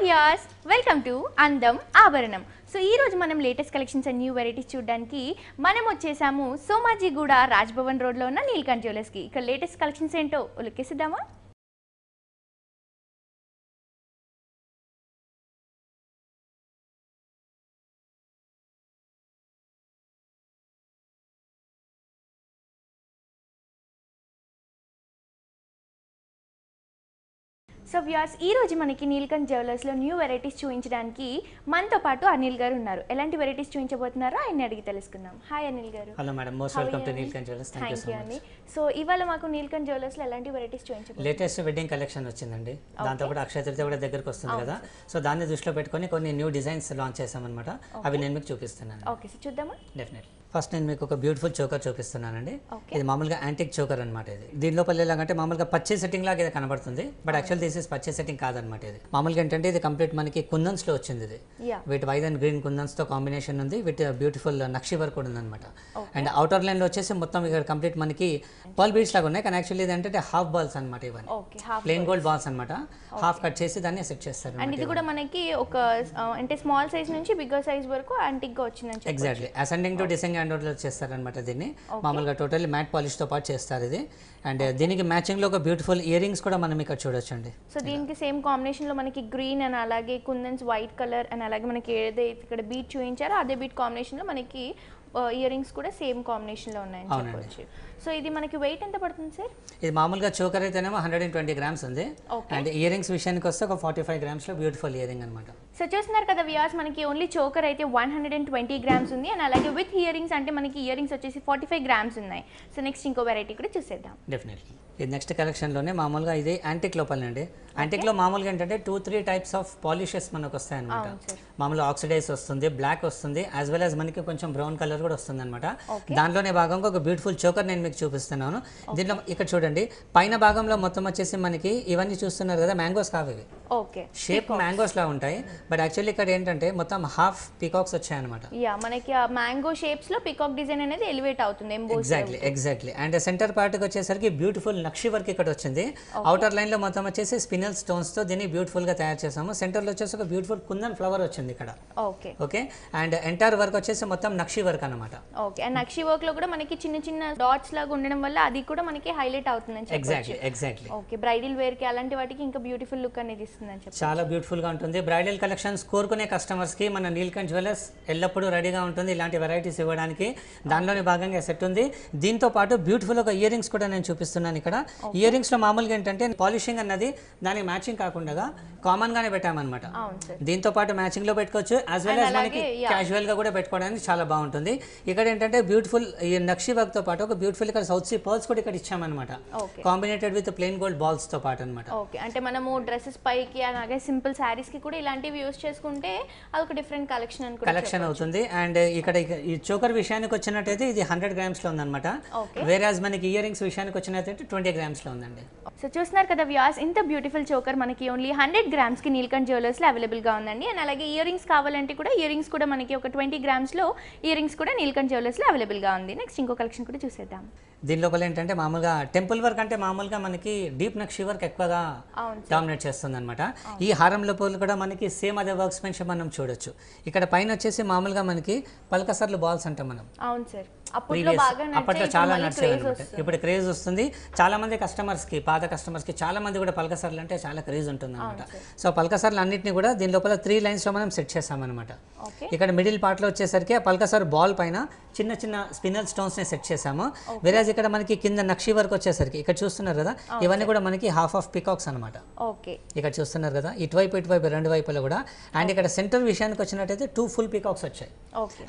Viewers welcome to అందం ఆభరణం. So ఈ రోజు మనం latest collections and new varieties చూడడానికి మనం వచ్చేసాము సోమాజిగూడ రాజ్భవన్ రోడ్ లో ఉన్న నీల్కంఠ్ జ్యువెలర్స్ కి. ఇక్కడ లేటెస్ట్ కలెక్షన్స్ ఏంటో ఉలికేసిద్దామా? సో వ్యూయర్స్ ఈ రోజు మనకి నీల్కంఠ్ జ్యువెలర్స్ లో న్యూ వెరైటీస్ చూపించడానికి మనతో పాటు అనిల్ గారు ఉన్నారు. ఎలాంటి వెరైటీస్ చూపించబోతున్నారో ఆయన అడిగి తెలుసుకుందాం. హాయ్ అనిల్ గారు. Hello madam, most welcome to Neelkanth jewellers. Thank you so much. So ఇవాళ మాకు నీల్కంఠ్ జ్యువెలర్స్ లో ఎలాంటి వెరైటీస్ చూపించబోతున్నారు? లేటెస్ట్ వెడ్డింగ్ కలెక్షన్ వచ్చిందండి. దాంతో కూడా అక్షయ తృతీయ కూడా దగ్గరకు వస్తుంది కదా, సో దాన్ని దృష్టిలో పెట్టుకొని కొన్ని న్యూ డిజైన్స్ లాంచ్ చేసామన్నమాట. అవి నేను మీకు చూపిస్తున్నాను. ఓకే, సో చూద్దామా? డెఫినెట్లీ. ఫస్ట్ నేను మీకు ఒక బ్యూటిఫుల్ చోకర్ చూపిస్తున్నానండి. ఇది మామూలుగా యాంటిక్ చోకర్ అనమాట. ఇది దీని లోపల ఎలాగంటే మామూలుగా పచ్చే సెట్టింగ్ లాగా ఇది కనబడుతుంది, బట్ యాక్చువల్ దిస్ ఇస్ పచ్చే సెట్టింగ్ కాదనమాట. ఇది మామూలుగా ఏంటంటే ఇది కంప్లీట్ మనకి కుందన్స్ లో వచ్చింది. ఇది వీటి వైట్ అండ్ గ్రీన్ కుందన్స్ తో కాంబినేషన్ ఉంది. వీటి బ్యూటిఫుల్ నక్షి వర్క్ కూడా ఉందన్నమాట. అండ్ అవుటర్ లైన్ లో వచ్చేసి మొత్తం ఇక్కడ కంప్లీట్ మనకి పర్ల్ బీడ్స్ లాగా ఉన్నాయి, కానీ యాక్చువల్లీ ఇది ఏంటంటే హాఫ్ బాల్స్ అనమాట. ఇవన్నీ ప్లెయిన్ గోల్డ్ బాల్స్ అనమాట. హాఫ్ కట్ చేసి దాన్ని సెట్ చేస్తారు. అండ్ ఇది కూడా మనకి ఒక అంటే స్మాల్ సైజ్ నుంచి బిగ్గర్ సైజ్ వరకు యాంటిక్ గా వచ్చిందని. Exactly ascending to descending hand లో చేస్తారు అనమాట. దీన్ని మామూలుగా టోటల్లీ మ్యాట్ పాలిష్ తో పాటు చేస్తారు ఇది. అండ్ దీనికి మ్యాచింగ్ లో ఒక బ్యూటిఫుల్ ఇయర్ రింగ్స్ కూడా మనం ఇక్కడ చూడొచ్చండి. సో దీనికి సేమ్ కాంబినేషన్ లో మనకి గ్రీన్ అండ్ అలాగే కుందన్స్ వైట్ కలర్ అండ్ అలాగే మనకి ఏదైతే ఇక్కడ బీట్ చూపించారో అదే బీట్ కాంబినేషన్ లో మనకి ఇయర్ రింగ్స్ కూడా సేమ్ కాంబినేషన్ లో ఉన్నాయని చెప్పొచ్చు. సో ఇది మనకి వెయిట్ ఎంత పడుతుంది సార్? ఇది మామూలుగా చోకర్ అయితేనేమో 120 గ్రామ్స్ ఉంది. అండ్ ఇయర్ రింగ్స్ విషయానికి వస్తే ఒక 45 గ్రామ్స్ లో బ్యూటిఫుల్ ఇయర్ రింగ్ అనమాట. సో చూస్తున్నారు కదా వ్యూయర్స్, మనకి ఓన్లీ చోకర్ అయితే 120 గ్రామ్స్ ఉంది. అండ్ అలాగే విత్ ఇయర్ రింగ్స్ అంటే మనకి ఇయర్ రింగ్స్ వచ్చేసి 45 గ్రామ్స్ ఉన్నాయి. సో నెక్స్ట్ ఇంకో వెరైటీ కూడా చూసేద్దాం. డెఫినెట్లీ. ఇది నెక్స్ట్ కలెక్షన్లోనే మామూలుగా ఇది యాంటిక్ లోపలండి. యాంటిక్లో మామూలుగా ఏంటంటే 2-3 టైప్స్ ఆఫ్ పాలిషెస్ మనకు వస్తాయి అనమాట. మామూలుగా ఆక్సిడైజ్ వస్తుంది, బ్లాక్ వస్తుంది, యాజ్ వెల్ యాజ్ మనకి కొంచెం బ్రౌన్ కలర్ కూడా వస్తుంది అనమాట. దాంట్లోనే భాగంగా ఒక బ్యూటిఫుల్ చోకర్ నేను మీకు చూపిస్తున్నాను. దీంట్లో ఇక్కడ చూడండి, పైన భాగంలో మొత్తం వచ్చేసి మనకి ఇవన్నీ చూస్తున్నారు కదా, మ్యాంగోస్ కావు ఇవి. షేప్ మ్యాంగోస్ లా ఉంటాయి, బట్ యాక్చువల్లీ ఇక్కడ ఏంటంటే మొత్తం హాఫ్ పీకాక్స్ వచ్చాయి అనమాట. మనకి ఆ మ్యాంగో షేప్స్ లో పీకాక్ డిజైన్ అనేది ఎలివేట్ అవుతుంది. ఎగ్జాక్ట్లీ. అండ్ సెంటర్ పార్ట్ కి వచ్చేసరికి బ్యూటిఫుల్ నక్షి వర్క్ ఇక్కడ వచ్చింది. అవుటర్ లైన్ లో మొత్తం వచ్చేసి స్పినల్ స్టోన్స్ తో దీన్ని బ్యూటిఫుల్ గా తయారు చేసాము. సెంటర్ లో వచ్చేసి ఒక బ్యూటిఫుల్ కుందన్ ఫ్లవర్ వచ్చింది ఇక్కడ. ఓకే. అండ్ ఎంటైర్ వర్క్ వచ్చేసి మొత్తం నక్షి వర్క్ అనమాట. ఓకే. అండ్ నక్షి వర్క్ లో కూడా మనకి చిన్న చిన్న డాట్స్ లాగా ఉండడం వల్ల అది కూడా మనకి హైలైట్ అవుతుంది. ఎగ్జాక్ట్లీ. ఓకే. బ్రైడల్ వేర్ కి అలాంటి వాటికి ఇంకా బ్యూటిఫుల్ లుక్ అనేది ఇస్తుందని చెప్పి చాలా బ్యూటిఫుల్ గా ఉంటుంది. బ్రైడల్ కలెక్షన్స్ కోరుకునే కస్టమర్స్ కి మన నీల్కంఠ్ జ్యువెలర్స్ ఎల్లప్పుడూ రెడీగా ఉంటుంది ఇలాంటి వెరైటీస్ ఇవ్వడానికి. దానిలోని భాగంగా సెట్ ఉంది. దీంతో పాటు బ్యూటిఫుల్ ఒక ఇయర్ రింగ్స్ కూడా నేను చూపిస్తున్నాను ఇక్కడ. ఇయర్ రింగ్స్ లో మామూలుగా ఏంటంటే పాలిషింగ్ అన్నది దానికి మ్యాచింగ్ కాకుండా కామన్ గానే పెట్టామన్నమాట. దీంతో పాటు మ్యాచింగ్ లో పెట్టుకోవచ్చు, యాజ్ వెల్ యాజ్ మనకి క్యాజువల్ గా కూడా పెట్టుకోవడానికి చాలా బాగుంటుంది. ఇక్కడ ఏంటంటే బ్యూటిఫుల్ ఈ నక్షి వర్క్ తో పాటు ఒక బ్యూటిఫుల్ ఇక్కడ సౌత్ సీ పర్ల్స్ కూడా ఇక్కడ ఇచ్చామన్నమాట, combinated with plain gold balls తో పాటు అనమాట. ఓకే. అంటే మనము డ్రెస్సెస్ పైకి అలాగే సింపుల్ సారీస్ కి కూడా ఇలాంటివి యూస్ చేసుకుంటే అదొక డిఫరెంట్ కలెక్షన్ అవుతుంది. అండ్ ఇక్కడ ఈ చోకర్ విషయానికి వచ్చినట్టయితే ఇది 100 గ్రామ్స్ లో ఉందన్నమాట. వేరాజ్ మనకి ఇయర్ రింగ్స్ విషయానికి వచ్చినట్టయితే 20 గ్రామ్స్ లో ఉందండి. సో చూస్తున్నారు కదా వ్యూయర్స్, ఇంత బ్యూటిఫుల్ చోకర్ మనకి ఓన్లీ 100 గ్రామ్స్ కి నీల్కంఠ్ జ్యువెలర్స్ లో అవైలబుల్ గా ఉందండి. అండ్ అలాగే ఇయర్ రింగ్స్ కావాలంటే కూడా ఇయర్ రింగ్స్ కూడా మనకి ఒక 20 గ్రామ్స్ లో ఇయర్ రింగ్స్ కూడా నీల్కంఠ్ జ్యువెలర్స్ లో అవైలబుల్ గా ఉంది. నెక్స్ట్ ఇంకో కలెక్షన్ కూడా చూసేద్దాం. దీని లోపల ఏంటంటే మామూలుగా టెంపుల్ వర్క్ అంటే మామూలుగా మనకి డీప్ నక్షి వర్క్ ఎక్కువగా డామినేట్ చేస్తుంది అనమాట. ఈ హారం లోపల కూడా మనకి సేమ్ అదే వర్క్స్ మెన్షన్ మనం చూడొచ్చు. ఇక్కడ పైన వచ్చేసి మామూలుగా మనకి పల్కసర్లు బాల్స్ అంటాం మనం. అవును సార్. అప్పట్లో చాలా నచ్చేది అనమాట. ఇప్పుడు క్రేజ్ వస్తుంది చాలా మంది కస్టమర్స్ కి, పాత కస్టమర్స్ కి చాలా మంది కూడా పల్కసర్లు అంటే చాలా క్రేజ్ ఉంటుంది అనమాట. సో పల్కసర్లు అన్నింటినీ కూడా దీని లోపల 3 లైన్స్ లో మనం సెట్ చేసామన్నమాట. ఇక్కడ మిడిల్ పార్ట్ లో వచ్చేసరికి ఆ పల్కసర్ బాల్ పైన చిన్న చిన్న స్పినల్ స్టోన్స్ ని సెట్ చేసాము. వేరేజ్ ఇక్కడ మనకి కింద నక్షి వర్క్ వచ్చేసరికి ఇక్కడ చూస్తున్నారు కదా, ఇవన్నీ కూడా మనకి హాఫ్ ఆఫ్ పికాక్స్ అనమాట. ఇక్కడ చూస్తున్నారు కదా, ఇటువైపు రెండు వైపులో కూడా. అండ్ ఇక్కడ సెంటర్ విషయానికి వచ్చినట్టయితే 2 ఫుల్ పికాక్స్ వచ్చాయి.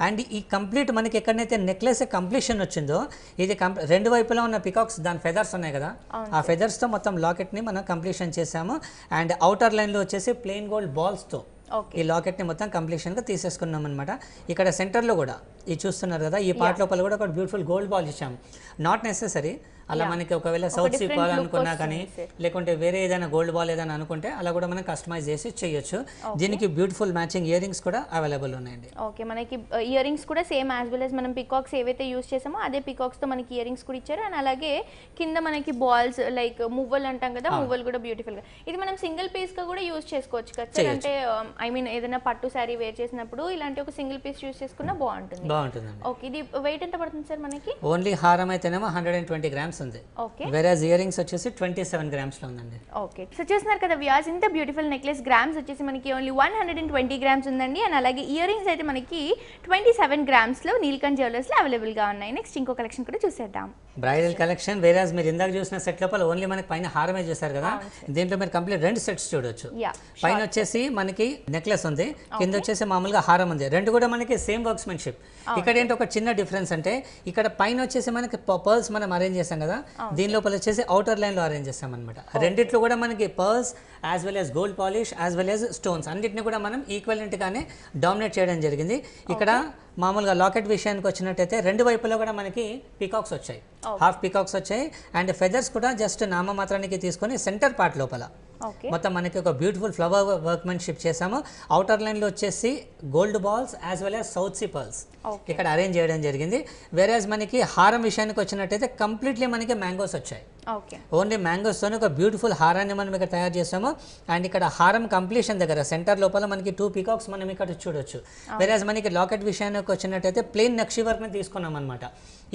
అండ్ ఈ కంప్లీట్ మనకి ఎక్కడైతే నెక్లెస్ కంప్లీషన్ వచ్చిందో ఇది రెండు వైపులా ఉన్న పికాక్స్ దాని ఫెదర్స్ ఉన్నాయి కదా, ఆ ఫెదర్స్ తో మొత్తం లాకెట్ ని మనం కంప్లీషన్ చేసాము. అండ్ అవుటర్ లైన్ లో వచ్చేసి ప్లెయిన్ గోల్డ్ బాల్స్ తో ఈ లాకెట్ ని మొత్తం కంప్లీషన్ గా తీసేసుకున్నాం అనమాట. ఇక్కడ సెంటర్ లో కూడా ఇది చూస్తున్నారు కదా, ఈ పార్ట్ లోపల కూడా ఒక బ్యూటిఫుల్ గోల్డ్ బాల్ ఇచ్చాము. నాట్ నెసెసరీ అలా మనకి ఒకవేళ సౌత్ సీ బాల్ అనుకున్నా కానీ లేకుంటే వేరే ఏదైనా గోల్డ్ బాల్ ఏదైనా అనుకుంటే అలా కూడా మనం కస్టమైజ్ చేసి చేయొచ్చు. దీనికి బ్యూటిఫుల్ మ్యాచింగ్ ఇయర్ రింగ్స్ కూడా అవైలబుల్ ఉన్నాయండి. ఓకే, మనకి ఇయర్ రింగ్స్ కూడా సేమ్ యాజ్ వెల్ as మనం పికాక్స్ ఏవైతే యూస్ చేసామో అదే పికాక్స్ తో మనకి ఇయర్ రింగ్స్ కూడా ఇచ్చారు. అండ్ అలాగే కింద మనకి బాల్స్ లైక్ మువ్వలు అంటాం కదా, మువ్వలు కూడా బ్యూటిఫుల్ గా. ఇది మనం సింగిల్ పీస్ గా కూడా యూస్ చేసుకోవచ్చు కదా, అంటే ఐ మీన్ ఏదైనా పట్టు శారీ వేర్ చేసినప్పుడు ఇలాంటి ఒక సింగిల్ పీస్ యూస్ చేసుకున్నా బాగుంటుంది. ఓకే, ఇది వెయిట్ ఎంత పడుతుంది సార్ మనకి? ఓన్లీ హారం అయితేనేమో 120 grams ఉంది. ఓకే, వేరేస్ ఇయర్ రింగ్స్ వచ్చేసి 27 grams లో ఉందండి. ఓకే, సో చూస్తున్నారు కదా వ్యూయర్స్, ఇంత బ్యూటిఫుల్ నెక్లెస్ గ్రామ్స్ వచ్చేసి మనకి ఓన్లీ 120 grams ఉందండి. అండ్ అలాగే ఇయర్ రింగ్స్ అయితే మనకి 27 grams లో నీల్కంఠ్ జ్యువెలర్స్ లో అవైలబుల్ గా ఉన్నాయి. నెక్స్ట్ ఇంకో కలెక్షన్ కూడా చూసేద్దాం. Bridal collection. వేరేస్ మీరు ఇందాక చూసిన సెట్ లోపల ఓన్లీ మనకి పైన హారమే చూసారు కదా, దీంట్లో మీరు కంప్లీట్ 2 సెట్స్ చూడొచ్చు. పైన వచ్చేసి మనకి నెక్లెస్ ఉంది, కింద వచ్చేసి మామూలుగా హారం ఉంది. రెండు కూడా మనకి సేమ్ వర్క్స్మెన్షిప్. ఇక్కడ ఏంటి ఒక చిన్న డిఫరెన్స్ అంటే ఇక్కడ పైన వచ్చేసి మనకి పర్ల్స్ మనం అరేంజ్ చేసాం కదా, దీని లోపల వచ్చేసి అవుటర్ లైన్ లో అరేంజ్ చేస్తాం అనమాట. రెండిట్లో కూడా మనకి pearls as well as gold polish as well as stones అన్నిటిని కూడా మనం ఈక్వలెంట్ గానే డామినేట్ చేయడం జరిగింది. ఇక్కడ మామూలుగా లాకెట్ విషయానికి వచ్చినట్టయితే రెండు వైపులో కూడా మనకి పీకాక్స్ వచ్చాయి, హాఫ్ పీకాక్స్ వచ్చాయి. అండ్ ఫెదర్స్ కూడా జస్ట్ నామమాత్రానికి తీసుకొని సెంటర్ పార్ట్ లోపల మొత్తం మనకి ఒక బ్యూటిఫుల్ ఫ్లవర్ వర్క్మెన్షిప్ చేసాము. అవుటర్ లైన్ లో వచ్చేసి gold balls as well as south sea pearls ఇక్కడ అరేంజ్ చేయడం జరిగింది. వేరేజ్ మనకి హారం విషయానికి వచ్చినట్టయితే కంప్లీట్లీ మనకి మ్యాంగోస్ వచ్చాయి. ఓన్లీ మ్యాంగోస్ తోనే ఒక బ్యూటిఫుల్ హారాన్ని మనం ఇక్కడ తయారు చేసాము. అండ్ ఇక్కడ హారం కంప్లీషన్ దగ్గర సెంటర్ లోపల మనకి 2 పీకాక్స్ మనం ఇక్కడ చూడొచ్చు. వేరేజ్ మనకి లాకెట్ విషయానికి వచ్చినట్టయితే ప్లెయిన్ నక్షి వర్క్ ని తీసుకున్నాం అనమాట.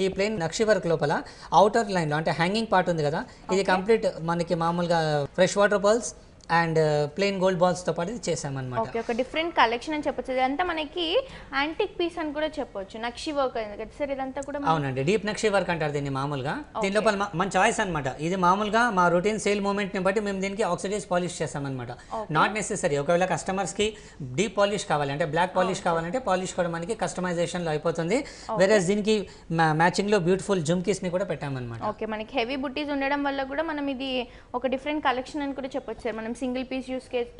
ఈ ప్లెయిన్ నక్షి వర్క్ లోపల అవుటర్ లైన్ లో అంటే హ్యాంగింగ్ పార్ట్ ఉంది కదా, ఇది కంప్లీట్ మనకి మామూలుగా fresh water pearls and plain gold balls తో పాటు చేసామన్నమాట. ఓకే, ఒక డిఫరెంట్ కలెక్షన్ అని చెప్పొచ్చు. ఇదంతా మనకి యాంటిక్ పీస్ అని కూడా చెప్పొచ్చు, నక్షి వర్క్ కదా సార్ ఇదంతా కూడా? అవునండి, డీప్ నక్షి వర్క్ అంటారు దీన్ని మామూలుగా. దీని లోపల మన చాయిస్ అనమాట. ఇది మామూలుగా మా రొటీన్ సేల్ మూమెంట్ ని బట్టి మేము దీనికి ఆక్సిడైజ్ పాలిష్ చేస్తామన్నమాట. నాట్ నెసెసరీ ఒకవేళ కస్టమర్స్ కి డీప్ పాలిష్ కావాలి అంటే బ్లాక్ పాలిష్ కావాలంటే పాలిష్ కూడా మనకి కస్టమైజేషన్ లో అయిపోతుంది. వేరే దీనికి మ్యాచింగ్ లో బ్యూటిఫుల్ జుమ్కీస్ ని కూడా పెట్టామన్నమాట. ఓకే, మనకి హెవీ బుట్టీస్ ఉండడం వల్ల కూడా మనం ఇది ఒక డిఫరెంట్ కలెక్షన్ అని కూడా చెప్పొచ్చు సార్. మనం సింగిల్ పీస్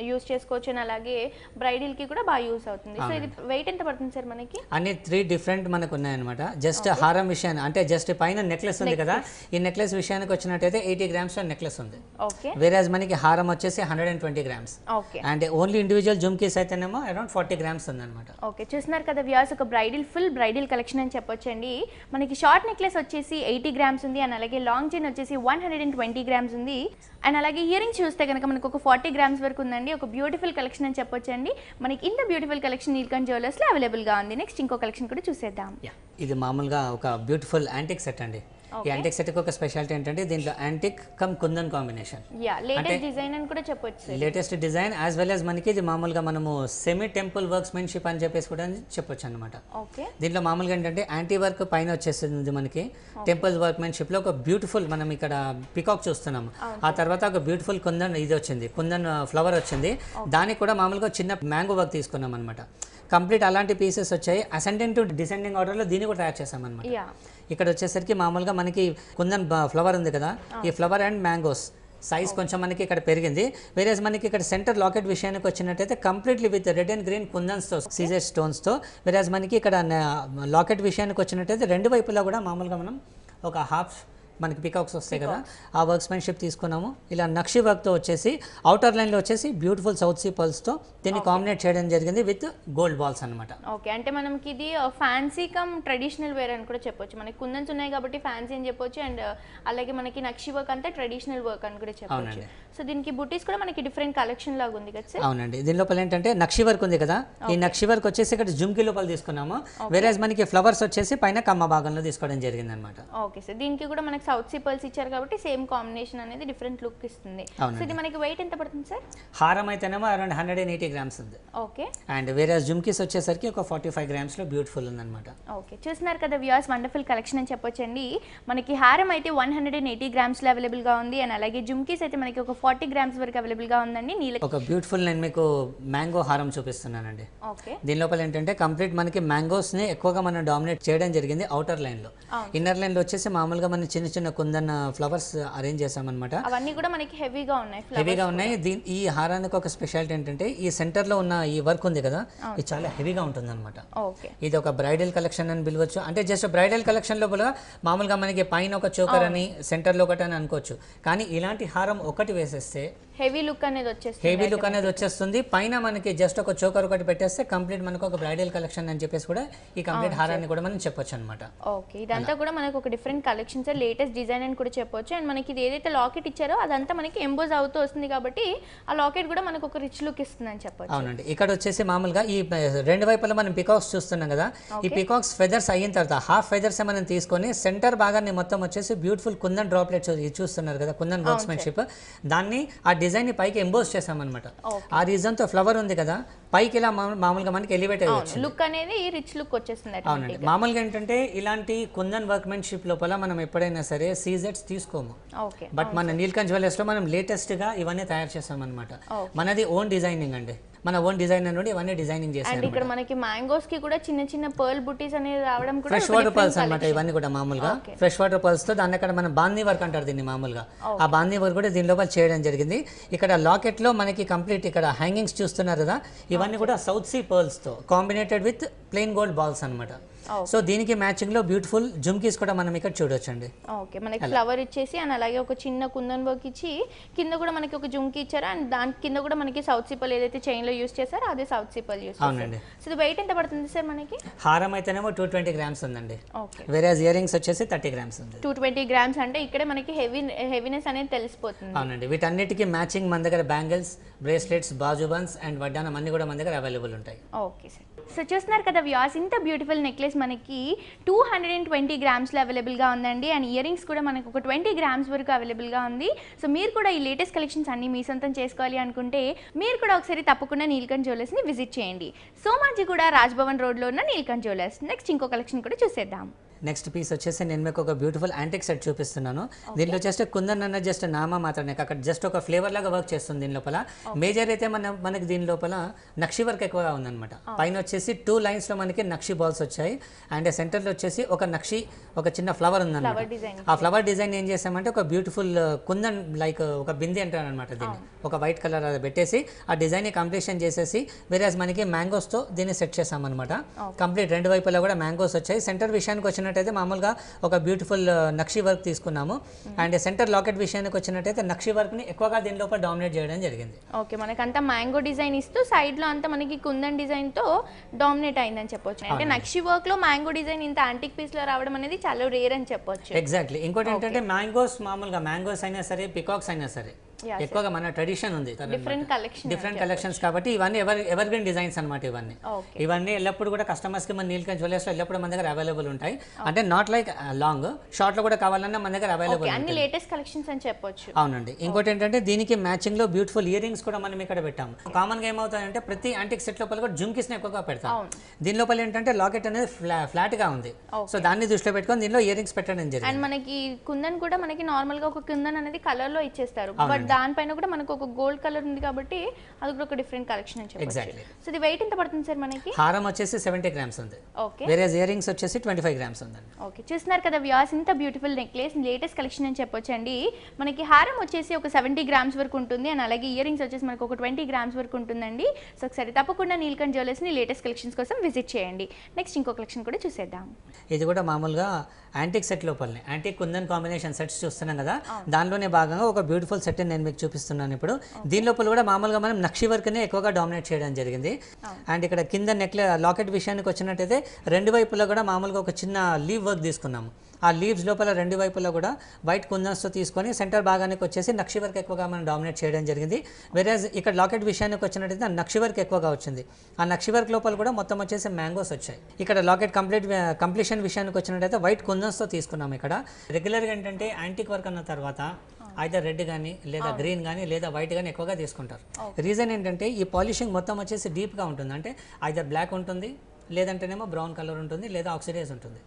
యూస్ చేసుకోవచ్చు అండ్ అలాగే బ్రైడల్ కి కూడా బాగా యూస్ అవుతుంది. సో ఇది వెయిట్ ఎంత పడుతుంది సార్ మనకి? అన్ని 3 డిఫరెంట్ మనకు ఉన్నాయన్నమాట. జస్ట్ హారం విషయాన్ని అంటే జస్ట్ పైన నెక్లెస్ ఉంది కదా, ఈ నెక్లెస్ విషయానికి వచ్చినట్టయితే 80 grams లో నెక్లెస్ ఉంది. ఓకే, వేరేజ్ మనకి హారం వచ్చేసి 120 grams. Okay, and only individual jhumkis అయితేనేమో అరౌండ్ 40 grams ఉంది అనమాట. ఓకే, చూస్తున్నారు కదా వ్యూయర్స్, ఒక ఫుల్ బ్రైడల్ కలెక్షన్ అని చెప్పొచ్చండి. మనకి షార్ట్ నెక్లెస్ వచ్చేసి 80 grams ఉంది అండ్ అలాగే లాంగ్ చైన్ వచ్చేసి 120 grams ఉంది. అండ్ అలాగే ఇయర్ రింగ్స్ చూస్తే కనుక మనకు ఒక 40 grams వరకు ఉందండి. ఒక బ్యూటిఫుల్ కలెక్షన్ అని చెప్పొచ్చండి. మనకి ఇంత బ్యూటిఫుల్ కలెక్షన్ నీల్కంఠ్ జ్యువెలర్స్ లో అవైలబుల్ గా ఉంది. నెక్స్ట్ ఇంకో కలెక్షన్ కూడా చూసేద్దాం. ఇది మామూలుగా ఒక బ్యూటిఫుల్ యాంటిక్ సెట్ అండి. ఈ యాంటిక్ సెట్ కి ఒక స్పెషాలిటీ ఏంటంటే దీంట్లో antique come kundan combination. Latest design అని కూడా చెప్పొచ్చు. Latest design as well as మనకి ఇది మామూలుగా మనము సెమీ టెంపుల్ వర్క్స్మెన్షిప్ అని చెప్పేసి కూడా చెప్పొచ్చు అనమాట. దీంట్లో మామూలుగా ఏంటంటే యాంటీ వర్క్ పైన వచ్చేసింది మనకి టెంపుల్ వర్క్మెన్షిప్ లో ఒక బ్యూటిఫుల్ మనం ఇక్కడ పికాక్ చూస్తున్నాము. ఆ తర్వాత ఒక బ్యూటిఫుల్ కుందన్ ఇది వచ్చింది, కుందన్ ఫ్లవర్ వచ్చింది. దానికి కూడా మామూలుగా చిన్న మ్యాంగో వర్క్ తీసుకున్నాం అనమాట. కంప్లీట్ అలాంటి పీసెస్ వచ్చాయి. అసెండింగ్ టు డిసెండింగ్ ఆర్డర్లో దీన్ని కూడా తయారు చేసామన్నమాట. ఇక్కడ వచ్చేసరికి మామూలుగా మనకి కుందన్ ఫ్లవర్ ఉంది కదా, ఈ ఫ్లవర్ అండ్ మ్యాంగోస్ సైజ్ కొంచెం మనకి ఇక్కడ పెరిగింది. వేరేజ్ మనకి ఇక్కడ సెంటర్ లాకెట్ విషయానికి వచ్చినట్టయితే completely with red and green కుందన్స్తో సీజర్ స్టోన్స్తో. వేరేజ్ మనకి ఇక్కడ లాకెట్ విషయానికి వచ్చినట్టయితే రెండు వైపులా కూడా మామూలుగా మనం ఒక హాఫ్ మనకి పికాక్స్ వస్తాయి కదా, ఆ వర్క్స్మెన్షిప్ తీసుకున్నాము. ఇలా నక్షి వర్క్తో వచ్చేసి అవుటర్ లైన్లో వచ్చేసి బ్యూటిఫుల్ సౌత్ సీ పర్ల్స్తో దీన్ని కాంబినేట్ చేయడం జరిగింది విత్ గోల్డ్ బాల్స్ అనమాట. ఓకే, అంటే మనకి ఇది ఫ్యాన్సీ కమ్ ట్రెడిషనల్ వేర్ అని కూడా చెప్పొచ్చు. మనకి కుందన్స్ ఉన్నాయి కాబట్టి ఫ్యాన్సీ అని చెప్పొచ్చు. అండ్ అలాగే మనకి నక్షి వర్క్ అంతా ట్రెడిషనల్ వర్క్ అని కూడా చెప్పొచ్చు. సో దీనికి బుటీస్ కూడా మనకి డిఫరెంట్ కలెక్షన్ లాగా ఉంది కదా సార్? అవునండి, దీని లోపల ఏంటంటే నక్షి వర్క్ ఉంది కదా, ఈ నక్షి వర్క్ వచ్చేసి ఇక్కడ జుమ్కి లోపల తీసుకున్నాము. వేరేజ్ మనకి ఫ్లవర్స్ వచ్చేసి పైన కమ్మ భాగంలో తీసుకోవడం జరిగింది అనమాట. ఓకే సార్, దీనికి కూడా మనకి సౌత్ సీ పర్ల్స్ ఇచ్చారు కాబట్టి సేమ్ కాంబినేషన్ అనేది డిఫరెంట్ లుక్ ఇస్తుంది. సో ఇది మనకి వెయిట్ ఎంత పడుతుంది సార్? హారం అయితేనేమో అరౌండ్ 180 grams ఉంది. ఓకే, అండ్ వేరే జుమ్కీస్ వచ్చేసరికి ఒక 45 grams లో బ్యూటిఫుల్ ఉందన్నమాట. ఓకే, చూస్తున్నారు కదా వ్యూయర్స్, వండర్ఫుల్ కలెక్షన్ అని చెప్పొచ్చండి. మనకి హారం అయితే 180 grams లో అవైలబుల్ గా ఉంది. అండ్ అలాగే జుమ్కీస్ అయితే మనకి ఒక 40 grams వరకు అవైలబుల్ గా ఉందండి. ఒక బ్యూటిఫుల్ నేను మీకు మ్యాంగో హారం చూపిస్తున్నానండి. ఓకే, దీని లోపల ఏంటంటే కంప్లీట్ మనకి మ్యాంగోస్ ని ఎక్కువగా మనం డామినేట్ చేయడం జరిగింది అవుటర్ లైన్ లో. ఇన్నర్ లైన్ లో వచ్చేసి మామూలుగా మన చిన్న చిన్న కుందన్ ఫ్లవర్స్ అరేంజ్ చేసామన్నమాట. అవన్నీ కూడా మనకి హెవీగా ఉన్నాయి. ఈ హారానికి ఒక స్పెషాలిటీ ఏంటంటే ఈ సెంటర్ లో ఉన్న ఈ వర్క్ ఉంది కదా, ఇది చాలా హెవీగా ఉంటుంది అనమాట. ఇది ఒక బ్రైడల్ కలెక్షన్ అని పిలవచ్చు. అంటే జస్ట్ బ్రైడల్ కలెక్షన్ లోపల మామూలుగా మనకి పైన ఒక చోకర్ అని సెంటర్ లో ఒకటి అని అనుకోవచ్చు. కానీ ఇలాంటి హారం ఒకటి వేసేస్తే హెవీ లుక్ అనేది వచ్చేస్తుంది. పైన మనకి జస్ట్ ఒక చోకర్ ఒకటి పెట్టేస్తే కంప్లీట్ మనకు ఒక బ్రైడల్ కలెక్షన్ అని చెప్పేసి కూడా ఈ కంప్లీట్ హారాన్ని కూడా మనం చెప్పొచ్చు అనమాట. ఓకే, ఇదంతా కూడా మనకు ఒక డిఫరెంట్ కలెక్షన్స్, లేటెస్ట్ డిజైన్ అని కూడా చెప్పొచ్చు. అండ్ మనకి ఇది ఏదైతే లాకెట్ ఇచ్చారో అదంతా మనకి ఎంబోజ్ అవుతూ వస్తుంది కాబట్టి ఆ లాకెట్ కూడా మనకు ఒక రిచ్ లుక్ ఇస్తుంది అని చెప్పొచ్చు. అవునండి. ఇక్కడ వచ్చేసి మామూలుగా ఈ రెండు వైపులా మనం పికాక్స్ చూస్తున్నాం కదా, ఈ పికాక్స్ ఫెదర్స్ అయిన తర్వాత హాఫ్ ఫెదర్స్ మనం తీసుకొని సెంటర్ భాగాన్ని మొత్తం వచ్చేసి బ్యూటిఫుల్ కుందన్ డ్రాప్లెట్స్ చూస్తున్నారు కదా, కుందన్ వర్క్స్మెన్షిప్, దాన్ని ఆ డిజైన్ ని పైకి ఎంబోజ్ చేసామన్నమాట. ఆ రీజన్ తో ఫ్లవర్ ఉంది కదా, పైకి ఇలా మామూలుగా మనకి ఎలివేట్ అయ్యొచ్చు, లుక్ అనేది రిచ్ లుక్ వచ్చేస్తుంది. అవునండి. మామూలుగా ఏంటంటే ఇలాంటి కుందన్ వర్క్మెన్షిప్ లోపల మనం ఎప్పుడైనా సరే సీజెట్స్ తీసుకోము. బట్ మన నీల్కంఠ్ జ్యువెలర్స్ లో మనం లేటెస్ట్ గా ఇవన్నీ తయారు చేస్తాం అనమాట. మనది ఓన్ డిజైనింగ్ అండి, మన ఓన్ డిజైనర్ నుండి ఇవన్నీ డిజైనింగ్ చేశారు. అండ్ ఇక్కడ మనకి మ్యాంగోస్ కి కూడా చిన్న చిన్న పర్ల్ బుటీస్ అనేది రావడం కూడా ఫ్రెష్ వాటర్ పర్ల్స్ అన్నమాట. ఇవన్నీ కూడా మామూలుగా ఫ్రెష్ వాటర్ పర్ల్స్ తో దాన్ని అక్కడ మనం బాందీ వర్క్ అంటారు దీన్ని మామూలుగా. ఆ బాందీ వర్క్ కూడా దీని లోపల చేయడం జరిగింది. ఇక్కడ లాకెట్ లో మనకి కంప్లీట్ ఇక్కడ హ్యాంగింగ్స్ చూస్తున్నారు కదా, ఇవన్నీ కూడా సౌత్ సీ పర్ల్స్ తో కాంబినేటెడ్ విత్ ప్లెయిన్ గోల్డ్ బాల్స్ అన్నమాట. సో దీనికి మ్యాచింగ్ లో బ్యూటిఫుల్ జుమ్కీస్ కూడా మనం ఇక్కడ చూడొచ్చండి. ఓకే, మనకి ఫ్లవర్ ఇచ్చేసి అండ్ అలాగే ఒక చిన్న కుందన్ వర్క్ ఇచ్చి కింద కూడా మనకి ఒక జుమ్కీ ఇచ్చారు. అండ్ దాని కింద కూడా మనకి సౌత్ సిపల్ ఏదైతే చైన్ లో యూస్ చేశారో అదే సౌత్ సిపల్ యూస్ చేశారు. సో ఇది వెయిట్ ఎంత పడుతుంది సార్ మనకి? హారం అయితేనేమో 220 గ్రామ్స్ ఉందండి. ఓకే, వేరేస్ ఇయర్ రింగ్స్ వచ్చేసి 30 గ్రామ్స్ ఉంది. 220 గ్రామ్స్ అంటే ఇక్కడే మనకి హెవీనెస్ అనేది తెలిసిపోతుంది. అవునండి. వీటన్నిటికీ మ్యాచింగ్ మన దగ్గర బ్యాంగిల్స్, బ్రేస్లెట్స్, బాజుబన్స్ అండ్ వడ్డానం అన్ని కూడా మన దగ్గర అవైలబుల్ ఉంటాయి. Okay sir. సో చూస్తున్నారు కదా వ్యూయర్స్, ఇంత బ్యూటిఫుల్ నెక్లెస్ మనకి 220 గ్రామ్స్లో అవైలబుల్గా ఉందండి. అండ్ ఇయర్ రింగ్స్ కూడా మనకు ఒక 20 గ్రామ్స్ వరకు అవైలబుల్గా ఉంది. సో మీరు కూడా ఈ లేటెస్ట్ కలెక్షన్స్ అన్ని మీ సొంతం చేసుకోవాలి అనుకుంటే మీరు కూడా ఒకసారి తప్పకుండా నీల్కంఠ్ జ్యువెలర్స్ని విజిట్ చేయండి. సోమాజీ కూడా రాజ్భవన్ రోడ్లో ఉన్న నీల్కంఠ్ జ్యువెలర్స్. నెక్స్ట్ ఇంకో కలెక్షన్ కూడా చూసేద్దాం. నెక్స్ట్ పీస్ వచ్చేసి నేను మీకు ఒక బ్యూటిఫుల్ యాంటిక్ సెట్ చూపిస్తున్నాను. దీంట్లో జస్ట్ కుందన్ అన్న జస్ట్ నామా మాత్రమే, అక్కడ జస్ట్ ఒక ఫ్లేవర్ లాగా వర్క్ చేస్తుంది దీని లోపల. మేజర్ అయితే మనకి దీని లోపల నక్షి వర్క్ ఎక్కువగా ఉందన్నమాట. పైన వచ్చేసి 2 లైన్స్ లో మనకి నక్షి బాల్స్ వచ్చాయి. అండ్ సెంటర్ లో వచ్చేసి ఒక నక్షి, ఒక చిన్న ఫ్లవర్ ఉందన్నమాట. ఆ ఫ్లవర్ డిజైన్ ఏం చేసామంటే ఒక బ్యూటిఫుల్ కుందన్ లైక్ ఒక బింది అంటారు అనమాట. దీన్ని ఒక వైట్ కలర్ అది పెట్టేసి ఆ డిజైన్ ని కంప్లీషన్ చేసేసి వేరే మనకి మ్యాంగోస్ తో దీన్ని సెట్ చేసామన్నమాట. కంప్లీట్ రెండు వైపులా కూడా మ్యాంగోస్ వచ్చాయి. సెంటర్ విషయానికి వచ్చినట్టయితే మామూలుగా ఒక బ్యూటిఫుల్ నక్షి వర్క్ తీసుకున్నాము. అండ్ సెంటర్ లాకెట్ విషయానికి వచ్చినట్టయితే నక్షి వర్క్ ని ఎక్కువగా దీని లోపల డామినేట్ చేయడం జరిగింది. ఓకే, మనకంతా మ్యాంగో డిజైన్ ఇస్తూ సైడ్ లో అంతా మనకి కుందన్ డిజైన్ తో డామినేట్ అయిందని చెప్పొచ్చు. అంటే నక్షి వర్క్ లో మ్యాంగో డిజైన్ ఇంత యాంటిక్ పీస్ లో రావడం అనేది చాలా రేర్ అని చెప్పొచ్చు. ఎగ్జాక్ట్లీ. ఇంకోటి ఏంటంటే మ్యాంగోస్ మామూలుగా మ్యాంగోస్ అయినా సరే, పికాక్స్ అయినా సరే ఎక్కువగా మన ట్రెడిషన్ ఉంది, డిఫరెంట్ కలెక్షన్స్ కాబట్టి ఇవన్నీ ఎవర్ గ్రీన్ డిజైన్స్ అన్నమాట. ఇవన్నీ ఎల్లప్పుడు కూడా కస్టమర్స్ కి మన నీల్కంఠ్ జ్యువెలర్స్ లో ఎల్లప్పుడు మన దగ్గర అవైలబుల్ ఉంటాయి. అంటే నాట్ లైక్ లాంగ్, షార్ట్ లో కూడా కావాలన్నా మన దగ్గర అవైలబుల్ అన్ని లేటెస్ట్ కలెక్షన్స్ అని చెప్పొచ్చు. అవునండి. ఇంకోటి ఏంటంటే దీనికి మ్యాచింగ్ లో బ్యూటిఫుల్ ఇయర్ రింగ్స్ కూడా మనం ఇక్కడ పెట్టాము. కామన్ గా ఏమవుతాయంటే ప్రతి యాంటిక్ సెట్ లోపల కూడా జుమ్కీస్ ని ఎక్కువగా పెడతాం. దీని లోపల ఏంటంటే లాకెట్ అనేది ఫ్లాట్ గా ఉంది. సో దాన్ని దృష్టిలో పెట్టుకొని దీనిలో ఇయర్ రింగ్స్ పెట్టడం జరిగింది. అండ్ మనకి కుందన్ కూడా మనకి నార్మల్ గా ఒక కుందన్ అనేది కలర్ లో ఇచ్చేస్తారు. బట్ దానిపైన కూడా మనకు ఒక గోల్డ్ కలర్ ఉంది కాబట్టి అది కూడా ఒక డిఫరెంట్ కలెక్షన్ అని చెప్పొచ్చు. సో ఇది వెయిట్ ఎంత పడుతుంది సార్ మనకి? హారం వచ్చేసి 70 గ్రామ్స్ ఉంది. ఓకే, వేరే ఇయర్ రింగ్స్ వచ్చేసి 25 గ్రామ్స్ ఉంది. ఓకే, చూస్తున్నారు కదా వ్యూయర్స్, ఇంత బ్యూటిఫుల్ నెక్లెస్ లేటెస్ట్ కలెక్షన్ అని చెప్పొచ్చు అండి. మనకి హారం వచ్చేసి ఒక 70 గ్రామ్స్ వరకు ఉంటుంది. అండ్ అలాగే ఇయర్ రింగ్స్ వచ్చేసి మనకు ఒక 20 గ్రామ్స్ వరకు ఉంటుందండి. సో ఒకసారి తప్పకుండా నీల్కంఠ్ జ్యువెలర్స్ ని లేటెస్ట్ కలెక్షన్స్ కోసం విజిట్ చేయండి. నెక్స్ట్ ఇంకో కలెక్షన్ కూడా చూసేద్దాం. ఇది కూడా మామూలుగా యాంటిక్ సెట్ లోపలనే యాంటిక్ కుందన్ కాంబినేషన్ సెట్స్ చూస్తున్నాం కదా, దానిలోనే భాగంగా ఒక బ్యూటిఫుల్ సెట్ నేను మీకు చూపిస్తున్నాను ఇప్పుడు. దీని లోపల కూడా మామూలుగా మనం నక్షి వర్క్ నే ఎక్కువగా డామినేట్ చేయడం జరిగింది. అండ్ ఇక్కడ కింద లాకెట్ విషయానికి వచ్చినట్టయితే రెండు వైపులా కూడా మామూలుగా ఒక చిన్న లీవ్ వర్క్ తీసుకున్నాము. ఆ లీవ్స్ లోపల రెండు వైపులా కూడా వైట్ కుందన్స్ తో తీసుకొని సెంటర్ భాగానికి వచ్చేసి నక్షి వర్క్ ఎక్కువగా మనం డామినేట్ చేయడం జరిగింది. వేరే ఇక్కడ లాకెట్ విషయానికి వచ్చినట్టయితే నక్షి వర్క్ ఎక్కువగా వచ్చింది. ఆ నక్షి వర్క్ లోపల కూడా మొత్తం వచ్చేసి మ్యాంగోస్ వచ్చాయి. ఇక్కడ లాకెట్ కంప్లీషన్ విషయానికి వచ్చినట్టయితే వైట్ కుందన్స్ తో తీసుకున్నాం. ఇక్కడ రెగ్యులర్గా ఏంటంటే యాంటిక్ వర్క్ అన్న తర్వాత అయితే రెడ్ కానీ లేదా గ్రీన్ కానీ లేదా వైట్ కానీ ఎక్కువగా తీసుకుంటారు. రీజన్ ఏంటంటే ఈ పాలిషింగ్ మొత్తం వచ్చేసి డీప్గా ఉంటుంది. అంటే అయితే బ్లాక్ ఉంటుంది, లేదంటేనేమో బ్రౌన్ కలర్ ఉంటుంది, లేదా ఆక్సిడైజ్ ఉంటుంది.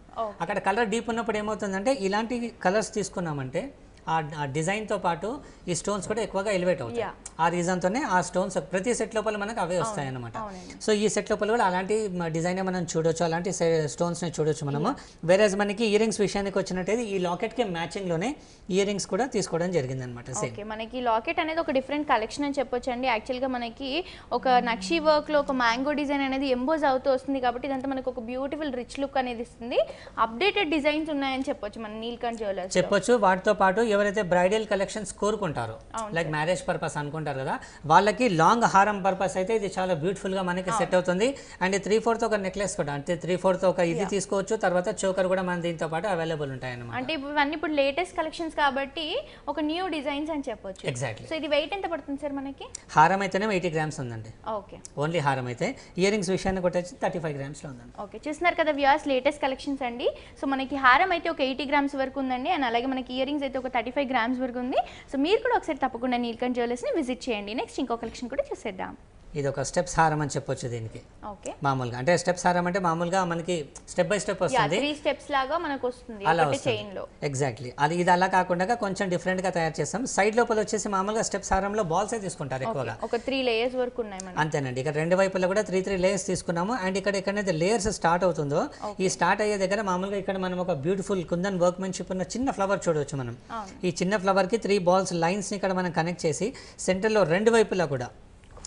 అక్కడ కలర్ డీప్ ఉన్నప్పుడు ఏమవుతుందంటే ఇలాంటి కలర్స్ తీసుకున్నామంటే ఆ డిజైన్తో పాటు ఈ స్టోన్స్ కూడా ఎక్కువగా ఎలివేట్ అవుతాయి. ఆ రీజన్తోనే ఆ స్టోన్స్ ప్రతి సెట్ లోపల మనకు అవే వస్తాయి అన్నమాట. సో ఈ సెట్ లోపల కూడా అలాంటి డిజైన్ మనం చూడొచ్చు, అలాంటి స్టోన్స్ని చూడొచ్చు మనము. వేరేజ్ మనకి ఇయర్ రింగ్స్ విషయానికి వచ్చినట్టయితే ఈ లాకెట్కి మ్యాచింగ్లోనే ఇయర్ రింగ్స్ కూడా తీసుకోవడం జరిగింది అనమాట. ఓకే, మనకి లాకెట్ అనేది ఒక డిఫరెంట్ కలెక్షన్ అని చెప్పొచ్చు అండి. యాక్చువల్గా మనకి ఒక నక్షి వర్క్లో ఒక మ్యాంగో డిజైన్ అనేది ఎంబోజ్ అవుతూ వస్తుంది కాబట్టి ఇదంతా మనకు ఒక బ్యూటిఫుల్ రిచ్ లుక్ అనేది ఇస్తుంది. అప్డేటెడ్ డిజైన్స్ ఉన్నాయని చెప్పొచ్చు మన నీల్కంఠ్ జ్యువెలర్స్ చెప్పొచ్చు. వాటితో పాటు ఎవరైతే బ్రైడల్ కలెక్షన్స్ కోరుకుంటారో, లైక్ మ్యారేజ్ పర్పస్ అనుకుంటారు కదా, వాళ్ళకి లాంగ్ హారం పర్పస్ అయితే ఇది చాలా బ్యూటిఫుల్ గా మనకి సెట్ అవుతుంది. అండ్ 3/4 ఒక నెక్లెస్ కూడా, అంటే 3/4 ఒక ఇది తీసుకోవచ్చు. తర్వాత చోకర్ కూడా మన దీంతో పాటు అవైలబుల్ ఉంటాయి అన్నమాట. అంటే ఇవన్నీ ఇప్పుడు లేటెస్ట్ కలెక్షన్స్ కాబట్టి ఒక న్యూ డిజైన్స్ అని చెప్పొచ్చు. ఎగ్జాక్ట్లీ. సో ఇది వెయిట్ ఎంత పడుతుంది సార్ మనకి? హారం అయితేనే 80 గ్రామ్స్ ఉందండి. ఓకే, ఓన్లీ హారం అయితే. ఇయర్ రింగ్స్ విషయానికి వచ్చి 35 గ్రామ్స్ లో ఉందండి. ఓకే, చూస్తున్నారు కదా వ్యూయర్స్, లేటెస్ట్ కలెక్షన్స్ అండి. సో మనకి హారం అయితే ఒక 80 గ్రామ్స్ వరకు ఉందండి. అండ్ అలాగే మనకి ఇయర్ రింగ్స్ అయితే ఒక 35 గ్రామ్స్ వరకు ఉంది. సో మీరు కూడా ఒకసారి తప్పకుండా నీల్కంఠ్ జ్యువెలర్స్ని విజిట్ చేయండి. నెక్స్ట్ ఇంకో కలెక్షన్ కూడా చూసేద్దాం. ఇది ఒక స్టెప్స్ హారం అని చెప్పొచ్చు దీనికి. ఓకే, మామూలుగా అంటే స్టెప్స్ హారం అంటే మామూలుగా మనకి స్టెప్ బై స్టెప్ వస్తుంది, 3 స్టెప్స్ లాగా మనకు వస్తుంది అలా ఒకటే చైన్ లో. ఎగ్జాక్ట్లీ. అది ఇది అలా కాకుండా కొంచెం డిఫరెంట్ గా తయారు చేస్తాం. సైడ్ లోపల వచ్చేసి మామూలుగా స్టెప్స్ హారంలో బాల్స్ తీసుకుంటారు ఎక్కువగా. ఒక 3 లేయర్స్ వరకు ఉన్నాయి మనకి. అంతేనండి. ఇక్కడ రెండు వైపులా కూడా 3 లేయర్స్ తీసుకున్నాము. అండ్ ఇక్కడ ఎక్కడైతే లేయర్స్ స్టార్ట్ అవుతుందో, ఈ స్టార్ట్ అయ్యే దగ్గర మామూలుగా ఇక్కడ మనం ఒక బ్యూటిఫుల్ కుందన్ వర్క్మెన్షిప్ ఉన్న చిన్న ఫ్లవర్ చూడవచ్చు మనం. ఈ చిన్న ఫ్లవర్ కి 3 బాల్స్ లైన్స్ ని ఇక్కడ మనం కనెక్ట్ చేసి సెంటర్ లో రెండు వైపులా కూడా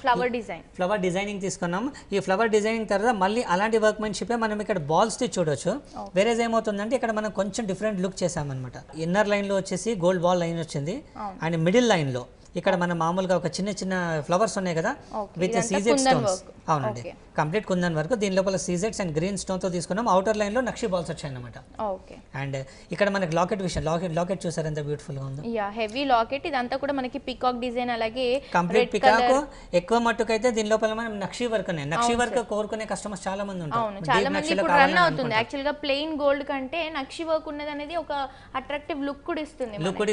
ఫ్లవర్ డిజైనింగ్ తీసుకున్నాం. ఈ ఫ్లవర్ డిజైనింగ్ తర్వాత మళ్ళీ అలాంటి వర్క్మెన్షిప్ మనం ఇక్కడ బాల్స్ చూడొచ్చు. వేరేజ్ ఏమవుతుందంటే ఇక్కడ మనం కొంచెం డిఫరెంట్ లుక్ చేసామన్నమాట. ఇన్నర్ లైన్ లో వచ్చేసి గోల్డ్ బాల్ లైన్ వచ్చింది. అండ్ మిడిల్ లైన్ లో ఇక్కడ మన మామూలుగా ఒక చిన్న చిన్న ఫ్లవర్స్ ఉన్నాయి కదా, విత్ సీజెడ్ స్టోన్స్. అవునండి, కంప్లీట్ కుందన్ వర్క్. దీని లోపల సీజెడ్స్ అండ్ గ్రీన్ స్టోన్ తో తీసుకున్నాం. అవుటర్ లైన్ లో నక్షి బాల్స్ వచ్చాయి అన్నమాట. అండ్ ఇక్కడ మనకి లాకెట్ విషయం, లాకెట్ చూసారు ఎంత బ్యూటిఫుల్ గా ఉందో. Heavy locket. ఇదంతా కూడా మనకి పికాక్ డిజైన్, అలాగే కంప్లీట్ పికాక్. ఎక్కువ మట్టుకు అయితే దీని లోపల మనం నక్షి వర్క్ నక్షి వర్క్ కోరుకునే కస్టమర్స్ చాలా మంది ఉంటారు. చాలా మంది ఇప్పుడు రన్ అవుతుంది. యాక్చువల్ గా ప్లెయిన్ గోల్డ్ కంటే నక్షి వర్క్ ఉన్నది అనేది ఒక అట్రాక్టివ్ లుక్ కూడా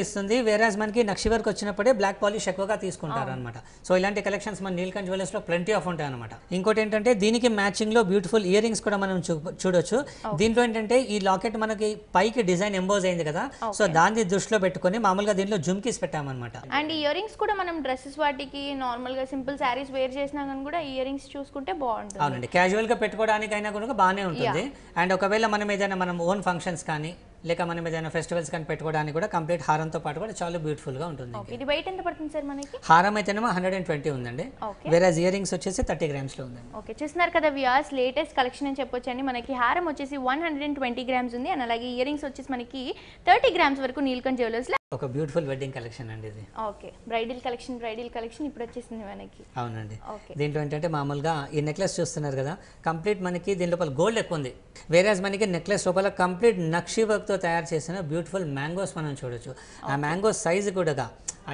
ఇస్తుంది. వేరేజ్ మనకి నక్షి వర్క్ వచ్చినప్పుడే బ్లాక్ పాలిష్ ఎక్కువగా తీసుకుంటారు అనమాట. సో ఇలాంటి కలెక్షన్స్ మన నీల్కంఠ్ జ్యువెలర్స్ లో ప్lenty ఆఫ్ ఉంటాయి అనమాట. ఇంకోటి ఏంటంటే దీనికి మ్యాచింగ్ లో బ్యూటిఫుల్ ఇయర్ రింగ్స్ కూడా మనం చూడొచ్చు. దీంట్లో ఏంటంటే ఈ లాకెట్ మనకి పైకి డిజైన్ ఎంబోజ్ అయింది కదా, సో దాన్ని దృష్టిలో పెట్టుకొని మామూలుగా దీంట్లో జుమ్కీస్ పెట్టామన్నమాట. అండ్ ఇయర్ రింగ్స్ కూడా మనం డ్రెస్సెస్ వాటికి నార్మల్ గా సింపుల్ శారీస్ వేర్ చేసినా కానీ కూడా ఇయర్ రింగ్స్ చూసుకుంటే బాగుంటుంది. అవునండి, క్యాజువల్ గా పెట్టుకోవడానికైనా కూడా బాగానే ఉంటుంది. అండ్ ఒకవేళ మనం ఏదైనా మనం ఓన్ ఫంక్షన్స్ కానీ లేక మనం ఏదైనా ఫెస్టివల్స్ కానీ పెట్టుకోవడానికి కూడా కంప్లీట్ హారంతో పాటు కూడా చాలా బ్యూటిఫుల్ గా ఉంటుంది. ఇది వెయిట్ ఎంత పడుతుంది సార్ మనకి? హారం అయితేనేమో 120 ఉందండి. వేరే ఇయర్ రింగ్స్ వచ్చేసి 30 గ్రామ్స్ లో ఉందండి. ఓకే, చూస్తున్నారు కదా వ్యూయర్స్, లేటెస్ట్ కలెక్షన్ అని చెప్పొచ్చండి. మనకి హారం వచ్చేసి 120 గ్రామ్స్ ఉంది. అండ్ అలాగే ఇయర్ రింగ్స్ వచ్చేసి మనకి 30 గ్రామ్స్ వరకు నీల్కంఠ్ జ్యువెలర్స్ లో ఒక బ్యూటిఫుల్ వెడ్డింగ్ కలెక్షన్ అండి ఇది. ఓకే, బ్రైడల్ కలెక్షన్ ఇప్పుడు వచ్చేసింది మనకి. అవునండి. దీంట్లో ఏంటంటే మామూలుగా ఈ నెక్లెస్ చూస్తున్నారు కదా, కంప్లీట్ మనకి దీని లోపల గోల్డ్ ఎక్కువ ఉంది. వేరేజ్ మనకి నెక్లెస్ లోపల కంప్లీట్ నక్షి వర్క్ తో తయారు చేసిన బ్యూటిఫుల్ మ్యాంగోస్ మనం చూడొచ్చు. ఆ మ్యాంగోస్ సైజ్ కూడా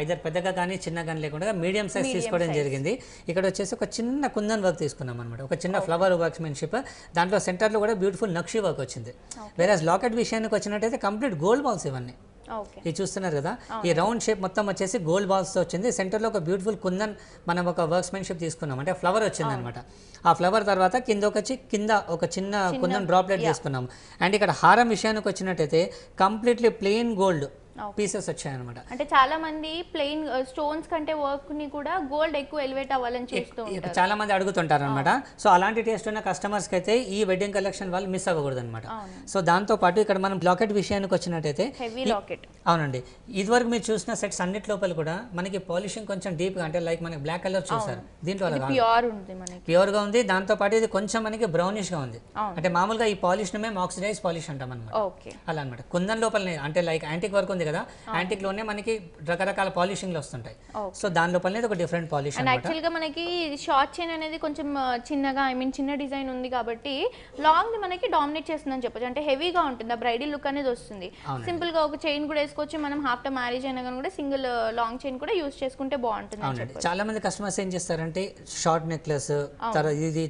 ఐదర్ పెద్దగా కానీ చిన్న కానీ లేకుండా మీడియం సైజ్ తీసుకోవడం జరిగింది. ఇక్కడ వచ్చేసి ఒక చిన్న కుందన్ వర్క్ తీసుకున్నాం అనమాట, ఒక చిన్న ఫ్లవర్ వర్క్మెన్షిప్. దాంట్లో సెంటర్లో కూడా బ్యూటిఫుల్ నక్షి వర్క్ వచ్చింది. వేరేజ్ లాకెట్ విషయానికి వచ్చినట్టయితే కంప్లీట్ గోల్డ్ బాల్స్ ఇవన్నీ ఇది చూస్తున్నారు కదా. ఈ రౌండ్ షేప్ మొత్తం వచ్చేసి గోల్డ్ బాల్స్ తో వచ్చింది. సెంటర్ లో ఒక బ్యూటిఫుల్ కుందన్ మనం ఒక వర్క్మెన్షిప్ తీసుకున్నాం, అంటే ఫ్లవర్ వచ్చింది అనమాట. ఆ ఫ్లవర్ తర్వాత కింద ఒక చిన్న కుందన్ డ్రాప్లెట్ తీసుకున్నాం. అండ్ ఇక్కడ హారం విషయానికి వచ్చినట్టయితే కంప్లీట్లీ ప్లెయిన్ గోల్డ్ పీసెస్ వచ్చాయన్నమాట. అంటే చాలా మంది ప్లెయిన్ స్టోన్స్ కంటే వర్క్ ని కూడా గోల్డ్ ఎక్కువ ఎలివేట్ అవ్వాలని చూస్తూ ఉంటారు, చాలా మంది అడుగుతుంటారు అనమాట. సో అలాంటి టేస్ట్ ఉన్న కస్టమర్స్ కి అయితే ఈ వెడ్డింగ్ కలెక్షన్ వాళ్ళు మిస్ అవ్వకూడదు అనమాట. సో దాంతో పాటు ఇక్కడ మనం లాకెట్ విషయానికి వచ్చినట్టయితే హెవీ లాకెట్. అవునండి, ఇదివరకు మీరు చూసిన సెట్స్ అన్నిటి లోపల కూడా మనకి పాలిషింగ్ కొంచెం డీప్ గా, అంటే లైక్ మనకి బ్లాక్ కలర్ చూసారు, దీంట్లో ప్యూర్ గా ఉంది. దాంతో పాటు ఇది కొంచెం మనకి బ్రౌనిష్ గా ఉంది. అంటే మామూలుగా ఈ పాలిష్ నే మేము ఆక్సిడైజ్ పాలిష్ అంటాం అనమాట. అలా అనమాట. కుందన్ లోపల అంటే లైక్ యాంటిక్ వర్క్ ఉంది కదా, యాంటిక్ లోనే మనకి రకరకాల పాలిషింగ్ లో వస్తుంటాయి. సో దాని లోపల ఒక డిఫరెంట్ పాలిష్. యాక్చువల్ గా మనకి షార్ట్ చైన్ అనేది కొంచెం చిన్నగా చిన్న డిజైన్ ఉంది కాబట్టి లాంగ్ మనకి డామినేట్ చేస్తుందని చెప్పొచ్చు. అంటే హెవీగా ఉంటుంది, ఆ బ్రైడల్ లుక్ అనేది వస్తుంది. సింపుల్ గా ఒక చైన్ కూడా వేసుకోవచ్చు మనం. ఆఫ్టర్ మ్యారేజ్ అయినా కానీ కూడా సింగిల్ లాంగ్ చైన్ కూడా యూస్ చేసుకుంటే బాగుంటుంది. చాలా మంది కస్టమర్స్ ఏం చేస్తారంటే షార్ట్ నెక్లెస్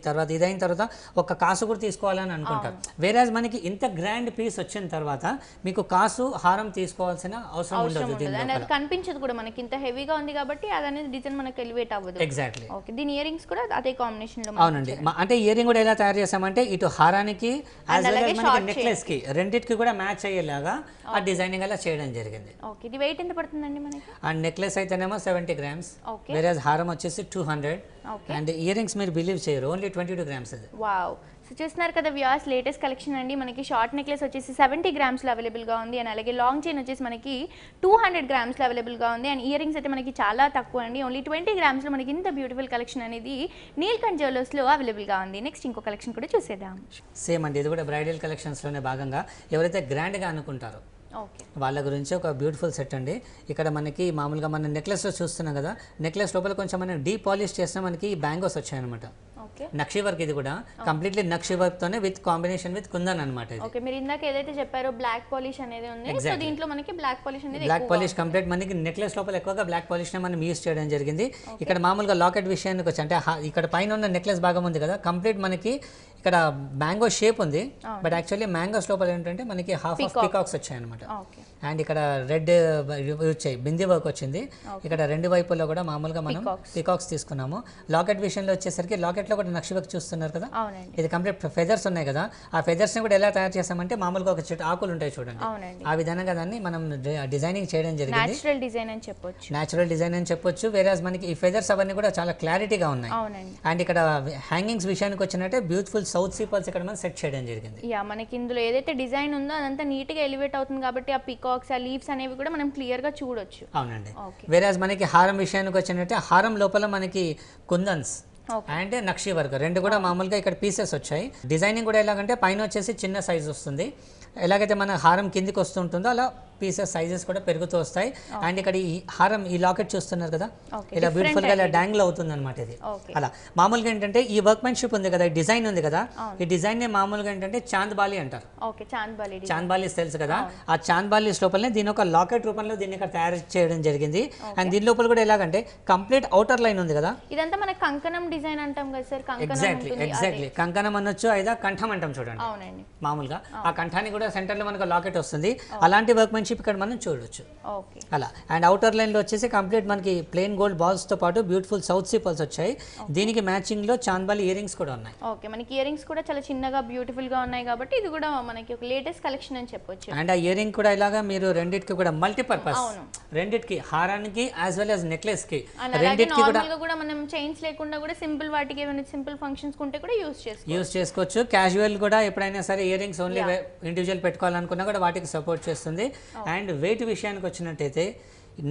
తర్వాత ఇదైన తర్వాత ఒక కాసు కూడా తీసుకోవాలని అనుకుంటారు. వేరేజ్ మనకి ఇంత గ్రాండ్ పీస్ వచ్చిన తర్వాత మీకు కాసు హారం తీసుకోవాల్సిన చేసుకోవాల్సిన అవసరం ఉండదు దీని అండ్ అది లోపల. కనిపించదు కూడా మనకి, ఇంత హెవీగా ఉంది కాబట్టి అది అనేది డిజైన్ మనకి ఎలివేట్ అవ్వదు. ఎగ్జాక్ట్లీ. ఓకే, దీని ఇయరింగ్స్ కూడా అదే కాంబినేషన్ లో అవునండి. అంటే ఇయరింగ్ కూడా ఎలా తయారు చేసామంటే ఇటు హారానికి యాజ్ వెల్ యాజ్ మనకి నెక్లెస్ కి రెండిటికి కూడా మ్యాచ్ అయ్యేలాగా ఆ డిజైనింగ్ అలా చేయడం జరిగింది. ఓకే, ఇది వెయిట్ ఎంత పడుతుందండి మనకి? అండ్ నెక్లెస్ అయితేనేమో 70 grams, ఓకే, వేరే హారం వచ్చేసి 200. ఓకే, అండ్ ఇయరింగ్స్ మీరు బిలీవ్ చేయరు, ఓన్లీ 22 grams అది. వావ్. సో చూస్తున్నారు కదా వ్యూయర్స్, లేటెస్ట్ కలెక్షన్ అండి. మనకి షార్ట్ నెక్లెస్ వచ్చేసి 70 గ్రామ్స్లో అవైలబుల్గా ఉంది. అండ్ అలాగే లాంగ్ చైన్ వచ్చేసి మనకి 200 గ్రామ్స్లో అవైలబుల్గా ఉంది. అండ్ ఇయర్ రింగ్స్ అయితే మనకి చాలా తక్కువ అండి, ఓన్లీ 20 గ్రామ్స్లో మనకి ఇంత బ్యూటిఫుల్ కలెక్షన్ అనేది నీల్కంఠ్ జ్యువెలర్స్లో అవైలబుల్గా ఉంది. నెక్స్ట్ ఇంకో కలెక్షన్ కూడా చూసేద్దాం. సేమ్ అండి, ఇది కూడా బ్రైడల్ కలెక్షన్స్లోనే భాగంగా ఎవరైతే గ్రాండ్గా అనుకుంటారో ఓకే, వాళ్ళ గురించి ఒక బ్యూటిఫుల్ సెట్ అండి. ఇక్కడ మనకి మామూలుగా మన నెక్లెస్లో చూస్తున్నాం కదా, నెక్లెస్ లోపల కొంచెం మనం డీ పాలిష్ చేస్తే మనకి బ్యాంగోస్ వచ్చాయన్నమాట. ఓకే, నక్షి వర్క్, ఇది కూడా కంప్లీట్లీ నక్షి వర్క్ తోనే విత్ కాంబినేషన్ విత్ కుందన్ అన్నమాట. ఇది ఓకే, మీరు ఇందాక ఏదైతే చెప్పారో బ్లాక్ పాలిష్ అనేది ఉంది, సో దీంట్లో మనకి బ్లాక్ పాలిష్ అనేది బ్లాక్ పాలిష్ కంప్లీట్ మనకి నెక్లెస్ లోపల ఎక్కువగా బ్లాక్ పాలిష్ నే మనం యూస్ చేయడం జరిగింది. ఇక్కడ మామూలుగా లాకెట్ విషయానికి వచ్చి అంటే ఇక్కడ పైన ఉన్న నెక్లెస్ భాగం ఉంది కదా, కంప్లీట్ మనకి ఇక్కడ మ్యాంగో షేప్ ఉంది, బట్ యాక్చువల్లీ మ్యాంగోస్ లోపల ఏంటంటే మనకి హాఫ్ ఆఫ్ పీకాక్స్ వచ్చాయి అనమాట. ఓకే, అండ్ ఇక్కడ రెడ్ వచ్చాయి, బింది వర్క్ వచ్చింది. ఇక్కడ రెండు వైపుల్లో కూడా మామూలుగా మనం పీకాక్స్ తీసుకున్నాము. లాకెట్ విషయంలో వచ్చేసరికి లాకెట్ లో కూడా నక్షి వర్క్ చూస్తున్నారు కదా, అవునండి, ఇది కంప్లీట్ ఫెదర్స్ ఉన్నాయి కదా, ఆ ఫెదర్స్ ని కూడా ఎలా తయారు చేసామంటే మామూలుగా ఒక చెట్టు ఆకులు ఉంటాయి చూడండి, అవునండి, ఆ విధంగా దాన్ని మనం డిజైనింగ్ చేయడం జరిగింది. నేచురల్ డిజైన్ అని చెప్పొచ్చు. నేచురల్ డిజైన్ అని చెప్పొచ్చు. వేరేస్ మనకి ఈ ఫెదర్స్ అవన్నీ కూడా చాలా క్లారిటీగా ఉన్నాయి. అవునండి, అండ్ ఇక్కడ హ్యాంగింగ్స్ విషయానికి వచ్చినట్టే బ్యూటిఫుల్ సౌత్ సీ పర్ల్స్ ఇక్కడ మనం సెట్ చేయడం జరిగింది. యా, మనకి ఇందులో ఏదైతే డిజైన్ ఉందో అదంతా నీట్ గా ఎలివేట్ అవుతుంది కాబట్టి ఆ పికాక్స్, ఆ లీవ్స్ అనేవి కూడా మనం క్లియర్ గా చూడొచ్చు. అవునండి. ఓకే, వేరేస్ మనకి హారం విషయానికి వచ్చినట్టే హారం లోపల మనకి కుందన్స్ ఓకే, అండ్ నక్షి వర్క్ రెండు కూడా మామూలుగా ఇక్కడ పీసెస్ వచ్చాయి. డిజైనింగ్ కూడా ఎలాగంటే పైన వచ్చేసి చిన్న సైజ్ వస్తుంది, ఎలాగైతే మన హారం కిందికి వస్తుంటుందో అలా పీసెస్ సైజెస్ కూడా పెరుగుతూ వస్తాయి. అండ్ ఇక్కడ ఈ హారం ఈ లాకెట్ చూస్తున్నారు కదా, ఓకే, ఇలా బ్యూటిఫుల్ గా ఇలా డాంగిల్ అవుతుంది అనమాట. ఇది ఓకే, అలా మామూలుగా ఏంటంటే ఈ వర్క్మెన్షిప్ ఉంది కదా, ఈ డిజైన్ ఉంది కదా, ఈ డిజైన్ నే మామూలుగా ఏంటంటే చాంద్బాలి అంటారు. Okay, chandbali design. చాంద్బాలీస్ తెలుసు కదా, ఆ చాంద్బాలీస్ లోపలనే దీని ఒక లాకెట్ రూపంలో దీన్ని ఇక్కడ తయారు చేయడం జరిగింది. అండ్ దీని లోపల కూడా ఎలాగంటే కంప్లీట్ అవుటర్ లైన్ ఉంది కదా, ఇదంతా మన కంకణం డిజైన్ అంటాం కదా సార్, కంకణం ఎగ్జాక్ట్లీ ఉంటుంది. ఎగ్జాక్ట్లీ కంకణం అనొచ్చు, అయిదా కంఠం అంటాం చూడండి. అవునండి, మామూలుగా ఆ కంఠానికి కూడా సెంటర్ లో మనకు లాకెట్ వస్తుంది. అలాంటి వర్క్మెన్షిప్ ఇక్కడ మనం చూడొచ్చు ఓకే. అలా. అండ్ అవుటర్ లైన్ లో వచ్చేసి కంప్లీట్ మనకి ప్లెయిన్ గోల్డ్ బాల్స్ తో పాటు బ్యూటిఫుల్ సౌత్ సీ పర్ల్స్ వచ్చాయి. దీనికి మ్యాచింగ్ లో చాంద్బాలి ఇయర్ రింగ్స్ కూడా ఉన్నాయి. ఓకే, మనకి ఇయర్ రింగ్స్ కూడా చాలా చిన్నగా బ్యూటిఫుల్ గా ఉన్నాయి కాబట్టి ఇది కూడా మనకి ఒక లేటెస్ట్ కలెక్షన్ అని చెప్పొచ్చు. అండ్ ఆ ఇయర్ రింగ్ కూడా ఇలాగా మీరు రెండిటికి కూడా మల్టీపర్పస్, రెండిటికి హారానికి యాజ్ వెల్ యాజ్ నెక్లెస్ కి రెండిటికి కూడా మనం చైన్స్ లేకుండా కూడా సింపుల్ వాటికి ఏమైనా సింపుల్ ఫంక్షన్స్ ఉంటే కూడా యూస్ చేసుకోవచ్చు. క్యాజువల్ కూడా ఎప్పుడైనా సరే ఇయర్ రింగ్స్ ఓన్లీ ఇండివిజువల్ పెట్టుకోవాలనుకున్నా కూడా వాటికి సపోర్ట్ చేస్తుంది. అండ్ వెయిట్ విషయానికి వచ్చినట్టయితే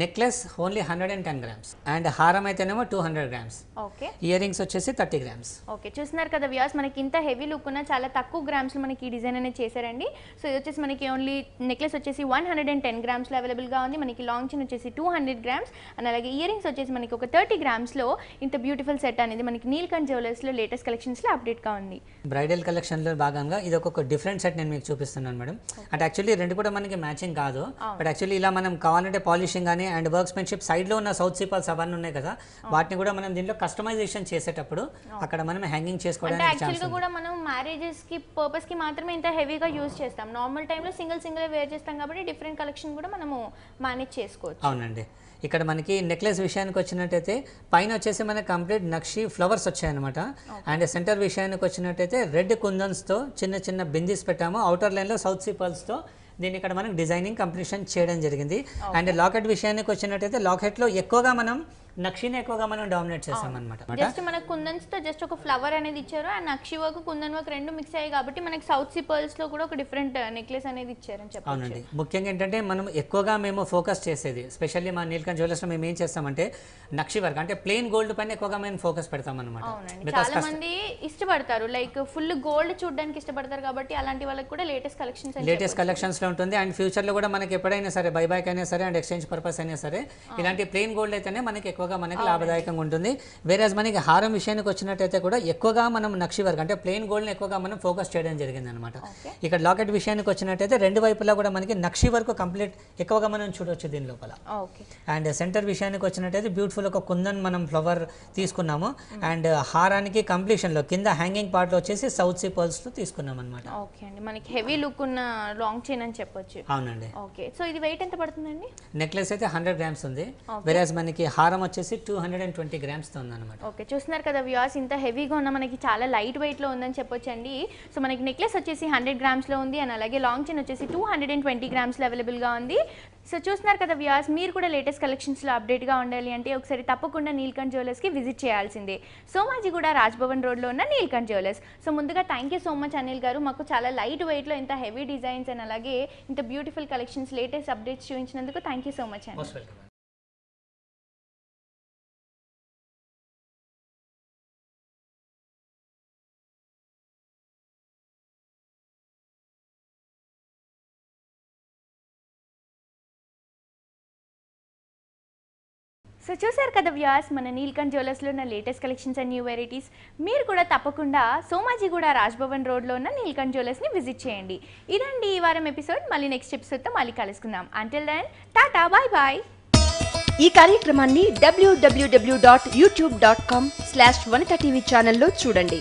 నెక్లెస్ ఓన్లీ 110 grams అండ్ హారం అయితేనేమో 200 grams. ఓకే, ఇయర్ రింగ్స్ వచ్చేసి 30 grams. ఓకే, చూస్తున్నారు కదా వ్యూయర్స్, మనకి ఇంత హెవీ లుక్ ఉన్న చాలా తక్కువ గ్రామ్స్ లో మనకి ఈ డిజైన్ అనేది చేశారండి. సో ఇది వచ్చేసి మనకి ఓన్లీ నెక్లెస్ వచ్చేసి 110 grams లో అవైలబుల్ గా ఉంది. మనకి లాంగ్ చైన్ వచ్చేసి 200 grams అండ్ అలాగే ఇయర్ రింగ్స్ వచ్చేసి మనకి ఒక 30 grams లో ఇంత బ్యూటిఫుల్ సెట్ అనేది మనకి నీల్కంఠ్ జ్యువెలర్స్ లో లేటెస్ట్ కలెక్షన్స్ లో అప్డేట్ గా ఉంది. బ్రైడల్ కలెక్షన్ లో భాగంగా ఇది ఒక డిఫరెంట్ సెట్ నేను మీకు చూపిస్తున్నాను మేడం. అంటే యాక్చువల్లీ రెండు కూడా మనకి మ్యాచింగ్ కాదు, బట్ యాక్చువల్లీ ఇలా మనం కావాలంటే పాలిషింగ్ కానీ అండ్ వర్క్స్మెన్షిప్ సైడ్ లో ఉన్న సౌత్ సీ పర్ల్స్ అవన్నీ ఉన్నాయి కదా, వాటిని కూడా మనం దీంట్లో కస్టమైజేషన్ చేసేటప్పుడు అక్కడ మనం హ్యాంగింగ్ చేసుకోవడానికి యాక్చువల్ గా కూడా మనం మ్యారేజెస్ కి పర్పస్ కి మాత్రమే ఇంత హెవీగా యూజ్ చేస్తాం. నార్మల్ టైం లో సింగిల్ వేర్ చేస్తాం కాబట్టి డిఫరెంట్ కలెక్షన్ కూడా మనము మేనేజ్ చేసుకోవచ్చు. అవునండి. ఇక్కడ మనకి నెక్లెస్ విషయానికి వచ్చినట్టయితే పైన వచ్చేసి మనకి కంప్లీట్ నక్షి ఫ్లవర్స్ వచ్చాయన్నమాట. అండ్ సెంటర్ విషయానికి వచ్చినట్టయితే రెడ్ కుందన్స్తో చిన్న చిన్న బిందీస్ పెట్టాము. అవుటర్ లైన్లో సౌత్ సీ పర్ల్స్తో దీన్ని ఇక్కడ మనం డిజైనింగ్ కంప్లీషన్ చేయడం జరిగింది. అండ్ లాకెట్ విషయానికి వచ్చినట్టయితే లాకెట్లో ఎక్కువగా మనం నక్షిని ఎక్కువగా మనం డామినేట్ చేస్తాం అనమాట. జస్ట్ మన కుందన్స్ తో జస్ట్ ఒక ఫ్లవర్ అనేది ఇచ్చారు, and nakshi work kundan work రెండు మిక్స్ అయ్యాయి కాబట్టి మనకి సౌత్ సీ పర్ల్స్ లో కూడా ఒక డిఫరెంట్ నెక్లెస్ అనేది ఇచ్చారని చెప్పారు. అవునండి. ముఖ్యంగా ఏంటంటే మనం ఎక్కువగా మేము ఫోకస్ చేసేది స్పెషల్లీ మా నీల్కంఠ్ జ్యువెలర్స్ లో మేము ఏం చేస్తామంటే నక్షి వర్క్ అంటే ప్లెయిన్ గోల్డ్ పైన ఎక్కువగా మేము ఫోకస్ పెడతాం అనమాట. చాలా మంది ఇష్టపడతారు, లైక్ ఫుల్ గోల్డ్ చూడడానికి ఇష్టపడతారు కాబట్టి అలాంటి వాళ్ళకి కూడా లేటెస్ట్ కలెక్షన్స్ లో ఉంటుంది. అండ్ ఫ్యూచర్ లో కూడా మనకి ఎప్పుడైనా సరే బైబ్యాక్ అయినా సరే అండ్ ఎక్స్చేంజ్ పర్పస్ అయినా సరే ఇలాంటి ప్లెయిన్ గోల్డ్ అయితేనే మనకి ఎక్కువగా ఎక్కువగా మనకి లాభదాయకంగా ఉంటుంది. వేరేజ్ మనకి హారం విషయానికి వచ్చినట్టయితే కూడా ఎక్కువగా మనం నక్షి వర్క్ అంటే ప్లెయిన్ గోల్డ్ని ఎక్కువగా మనం ఫోకస్ చేయడం జరిగింది అనమాట. ఇక్కడ లాకెట్ విషయానికి వచ్చినట్టయితే రెండు వైపులా కూడా మనకి నక్షి వర్క్ కంప్లీట్ ఎక్కువగా మనం చూడవచ్చు దీని లోపల. అండ్ సెంటర్ విషయానికి వచ్చినట్టయితే బ్యూటిఫుల్ ఒక కుందన్ మనం ఫ్లవర్ తీసుకున్నాము. అండ్ హారానికి కంప్లీషన్లో కింద హ్యాంగింగ్ పార్ట్లో వచ్చేసి సౌత్ సీ పర్ల్స్తో తీసుకున్నాం అనమాట. ఓకే అండి, మనకి హెవీ లుక్ ఉన్న లాంగ్ చైన్ అని చెప్పొచ్చు. అవునండి. ఓకే, సో ఇది వెయిట్ ఎంత పడుతుందండి? నెక్లెస్ అయితే 100 గ్రామ్స్ ఉంది, వెరాజ్ మనకి హారం వచ్చేసి 220 గ్రామ్స్ తో ఉందన్నమాట. ఓకే, చూస్తున్నారు కదా వ్యూవర్స్, ఇంత హెవీగా ఉన్న మనకి చాలా లైట్ వెయిట్ లో ఉందని చెప్పొచ్చండి. సో మనకి నెక్లెస్ వచ్చేసి 100 గ్రామ్స్ లో ఉంది అండ్ అలాగే లాంగ్ చైన్ వచ్చేసి 220 గ్రామ్స్ లో అవైలబుల్ గా ఉంది. సో చూస్తున్నారు కదా వ్యూవర్స్, మీరు కూడా లేటెస్ట్ కలెక్షన్స్ లో అప్డేట్ గా ఉండాలి అంటే ఒకసారి తప్పకుండా నీల్కంఠ్ జ్యువెలర్స్ కి విజిట్ చేయాల్సిందే. సోమాజిగూడ రాజ్భవన్ రోడ్ లో ఉన్న నీల్కంఠ్ జ్యువెలర్స్. సో ముందుగా thank you so much Anil గారు, మాకు చాలా లైట్ వెయిట్ లో ఇంత హెవీ డిజైన్స్ అండ్ అలాగే ఇంత బ్యూటిఫుల్ కలెక్షన్స్ లేటెస్ట్ అప్డేట్స్ చూపించినందుకు థ్యాంక్ యూ సో మచ్ అండి. సో చూసారు కదా వ్యూవర్స్, మన నీల్కంఠ్ జ్యువెలర్స్లో ఉన్న latest collections and new varieties. మీరు కూడా తప్పకుండా సోమాజిగూడ రాజ్భవన్ రోడ్లో ఉన్న నీల్కంఠ్ జ్యువెలర్స్ని విజిట్ చేయండి. ఇదండి ఈ వారం ఎపిసోడ్. మళ్ళీ నెక్స్ట్ ఎపిసోడ్తో మళ్ళీ కలుసుకుందాం. Until then tata bye bye. ఈ కార్యక్రమాన్ని www.youtube.com/vanitaTV ఛానల్లో చూడండి.